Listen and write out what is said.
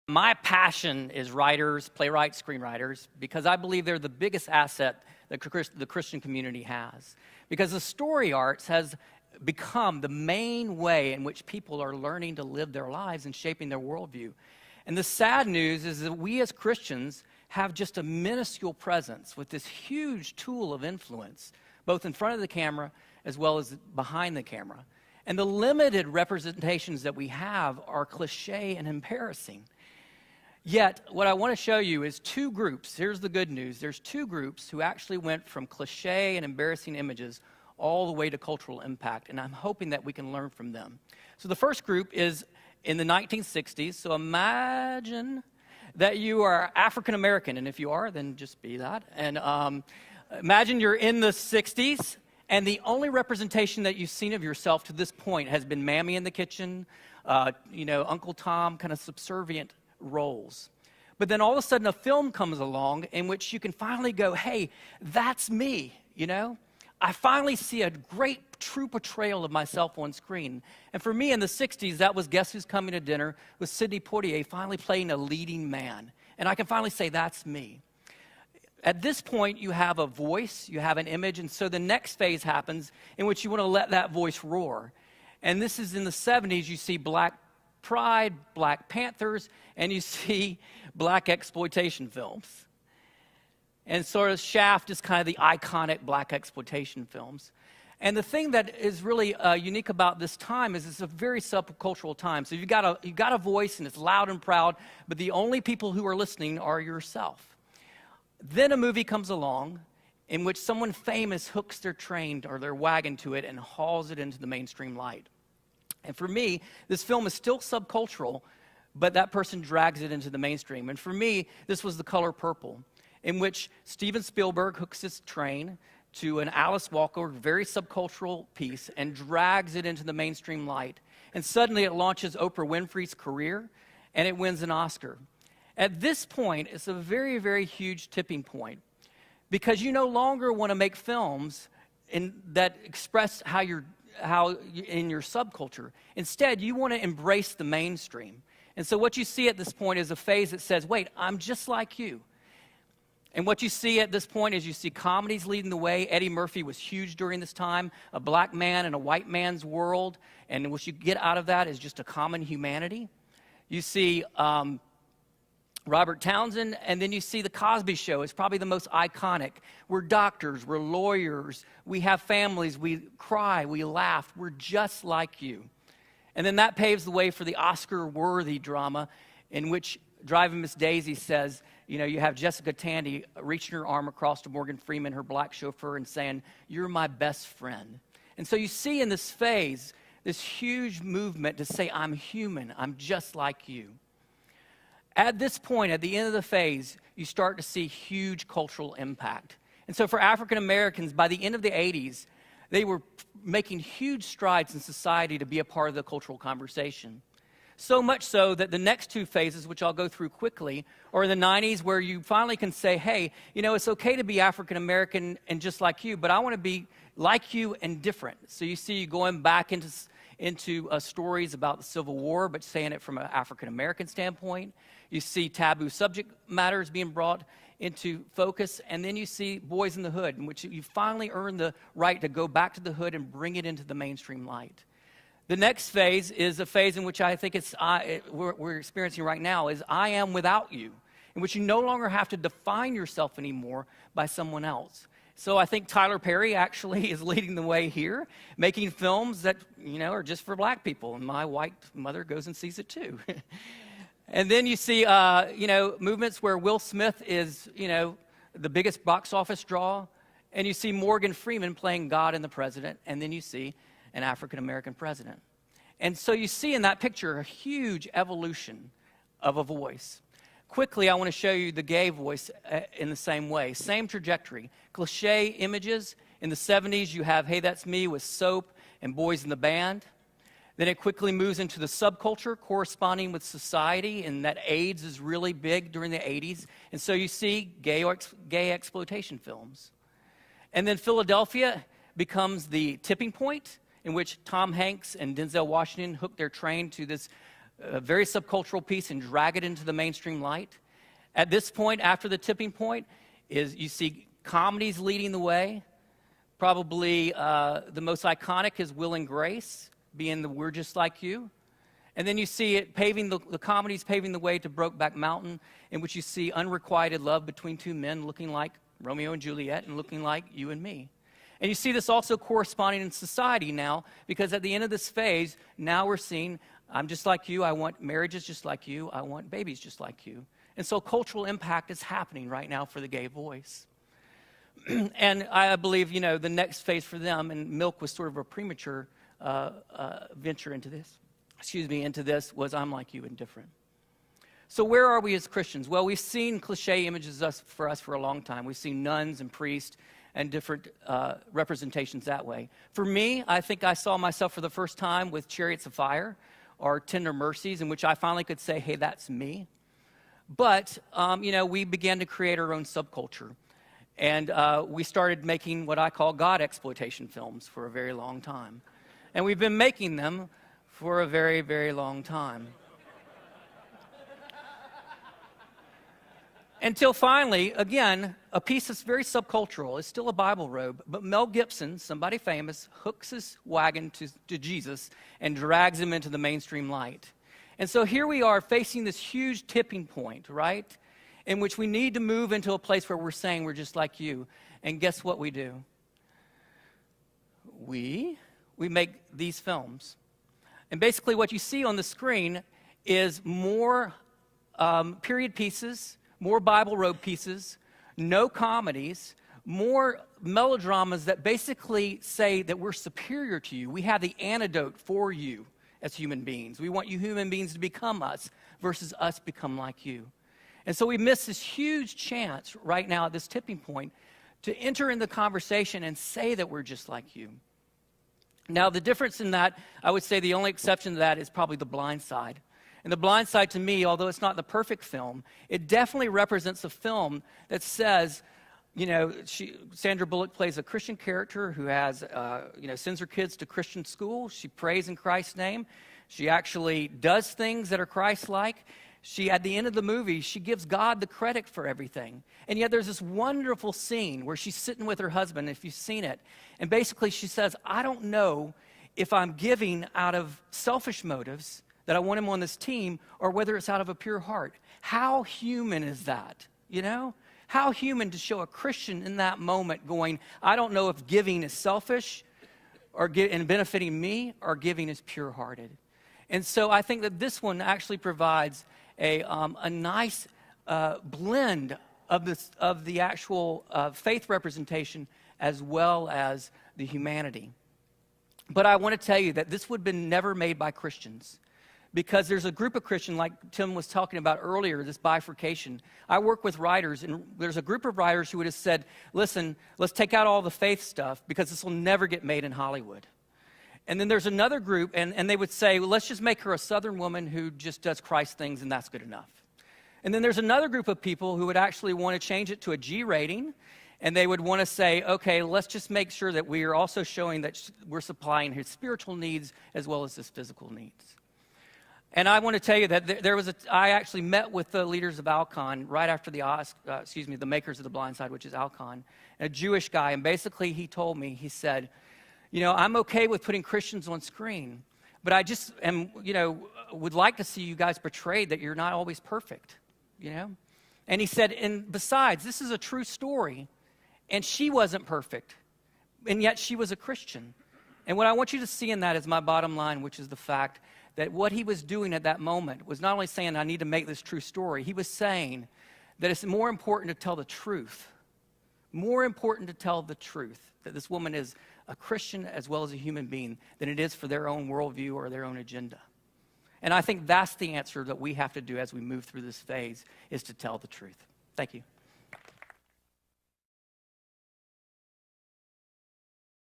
My passion is writers, playwrights, screenwriters, because I believe they're the biggest asset that the Christian community has. Because the story arts has become the main way in which people are learning to live their lives and shaping their worldview. And the sad news is that we as Christians have just a minuscule presence with this huge tool of influence, both in front of the camera as well as behind the camera. And the limited representations that we have are cliche and embarrassing. Yet, what I want to show you is two groups. Here's the good news. There's two groups who actually went from cliche and embarrassing images all the way to cultural impact, and I'm hoping that we can learn from them. So the first group is in the 1960s. So imagine that you are African American, and if you are, then just be that. And imagine you're in the 60s, and the only representation that you've seen of yourself to this point has been Mammy in the kitchen, Uncle Tom, kind of subservient roles. But then all of a sudden a film comes along in which you can finally go, hey, that's me, I finally see a great true portrayal of myself on screen. And for me in the 60s, that was Guess Who's Coming to Dinner with Sidney Poitier finally playing a leading man. And I can finally say, that's me. At this point, you have a voice, you have an image, and so the next phase happens in which you want to let that voice roar. And this is in the 70s, you see Black Pride, Black Panthers, and you see black exploitation films. And sort of Shaft is kind of the iconic black exploitation films. And the thing that is really unique about this time is it's a very subcultural time. So you've got a voice and it's loud and proud, but the only people who are listening are yourself. Then a movie comes along in which someone famous hooks their train or their wagon to it and hauls it into the mainstream light. And for me, this film is still subcultural, but that person drags it into the mainstream. And for me, this was The Color Purple, in which Steven Spielberg hooks his train to an Alice Walker, very subcultural piece, and drags it into the mainstream light. And suddenly it launches Oprah Winfrey's career, and it wins an Oscar. At this point, it's a very, very huge tipping point, because you no longer want to make films that express how in your subculture. Instead, you want to embrace the mainstream. And so what you see at this point is a phase that says, wait, I'm just like you. And what you see at this point is you see comedies leading the way. Eddie Murphy was huge during this time, a black man in a white man's world. And what you get out of that is just a common humanity. You see Robert Townsend, and then you see The Cosby Show. It's probably the most iconic. We're doctors, we're lawyers, we have families, we cry, we laugh. We're just like you. And then that paves the way for the Oscar-worthy drama in which Driving Miss Daisy says, you have Jessica Tandy reaching her arm across to Morgan Freeman, her black chauffeur, and saying, you're my best friend. And so you see in this phase, this huge movement to say, I'm human, I'm just like you. At this point, at the end of the phase, you start to see huge cultural impact. And so for African Americans, by the end of the 80s, they were making huge strides in society to be a part of the cultural conversation. So much so that the next two phases, which I'll go through quickly, are in the 90s, where you finally can say, hey, it's okay to be African American and just like you, but I want to be like you and different. So you see you going back into stories about the Civil War, but saying it from an African American standpoint. You see taboo subject matters being brought into focus, and then you see Boys in the Hood, in which you finally earn the right to go back to the hood and bring it into the mainstream light. The next phase is a phase in which I think we're experiencing right now is I Am Without You, in which you no longer have to define yourself anymore by someone else. So I think Tyler Perry actually is leading the way here, making films that, are just for black people, and my white mother goes and sees it too. And then you see, movements where Will Smith is, the biggest box office draw, and you see Morgan Freeman playing God and the President, and then you see an African-American president. And so you see in that picture a huge evolution of a voice. Quickly, I want to show you the gay voice in the same way. Same trajectory. Cliche images. In the 70s, you have Hey, That's Me with Soap and Boys in the Band. Then it quickly moves into the subculture corresponding with society, and that AIDS is really big during the 80s. And so you see gay exploitation films. And then Philadelphia becomes the tipping point in which Tom Hanks and Denzel Washington hook their train to this a very subcultural piece and drag it into the mainstream light. At this point, after the tipping point, is you see comedies leading the way. Probably the most iconic is Will and Grace, being the We're Just Like You. And then you see it the comedies paving the way to Brokeback Mountain, in which you see unrequited love between two men looking like Romeo and Juliet and looking like you and me. And you see this also corresponding in society now, because at the end of this phase, now we're seeing, I'm just like you, I want marriages just like you, I want babies just like you. And so cultural impact is happening right now for the gay voice. And I believe, the next phase for them, and Milk was sort of a premature venture into this, was I'm like you and different. So where are we as Christians? Well, we've seen cliche images for us for a long time. We've seen nuns and priests and different representations that way. For me, I think I saw myself for the first time with Chariots of Fire or Tender Mercies, in which I finally could say, hey, that's me. But, we began to create our own subculture. And we started making what I call God exploitation films for a very long time. And we've been making them for a very, very long time. Until finally, again, a piece that's very subcultural. It's still a Bible robe, but Mel Gibson, somebody famous, hooks his wagon to Jesus and drags him into the mainstream light. And so here we are facing this huge tipping point, right? In which we need to move into a place where we're saying we're just like you. And guess what we do? We make these films. And basically what you see on the screen is more period pieces, more Bible robe pieces, no comedies, more melodramas that basically say that we're superior to you. We have the antidote for you as human beings. We want you human beings to become us versus us become like you. And so we miss this huge chance right now at this tipping point to enter in the conversation and say that we're just like you. Now, the difference in that, I would say the only exception to that is probably The Blind Side. And The Blind Side, to me, although it's not the perfect film, it definitely represents a film that says, Sandra Bullock plays a Christian character who has, sends her kids to Christian school. She prays in Christ's name. She actually does things that are Christ-like. At the end of the movie, she gives God the credit for everything. And yet there's this wonderful scene where she's sitting with her husband, if you've seen it. And basically she says, I don't know if I'm giving out of selfish motives, that I want him on this team, or whether it's out of a pure heart. How human is that, How human to show a Christian in that moment going, I don't know if giving is selfish and benefiting me, or giving is pure-hearted. And so I think that this one actually provides a nice blend of the actual faith representation as well as the humanity. But I want to tell you that this would have been never made by Christians, because there's a group of Christians, like Tim was talking about earlier, this bifurcation. I work with writers, and there's a group of writers who would have said, listen, let's take out all the faith stuff because this will never get made in Hollywood. And then there's another group, and they would say, well, let's just make her a Southern woman who just does Christ things, and that's good enough. And then there's another group of people who would actually want to change it to a G rating, and they would want to say, okay, let's just make sure that we are also showing that we're supplying his spiritual needs as well as his physical needs. And I want to tell you that I actually met with the leaders of Alcon right after the makers of The Blind Side, which is Alcon, a Jewish guy, and basically he told me, he said, I'm okay with putting Christians on screen, but I just would like to see you guys portrayed that you're not always perfect, And he said, and besides, this is a true story, and she wasn't perfect, and yet she was a Christian. And what I want you to see in that is my bottom line, which is the fact that what he was doing at that moment was not only saying, I need to make this true story, he was saying that it's more important to tell the truth, that this woman is a Christian as well as a human being than it is for their own worldview or their own agenda. And I think that's the answer that we have to do as we move through this phase, is to tell the truth. Thank you.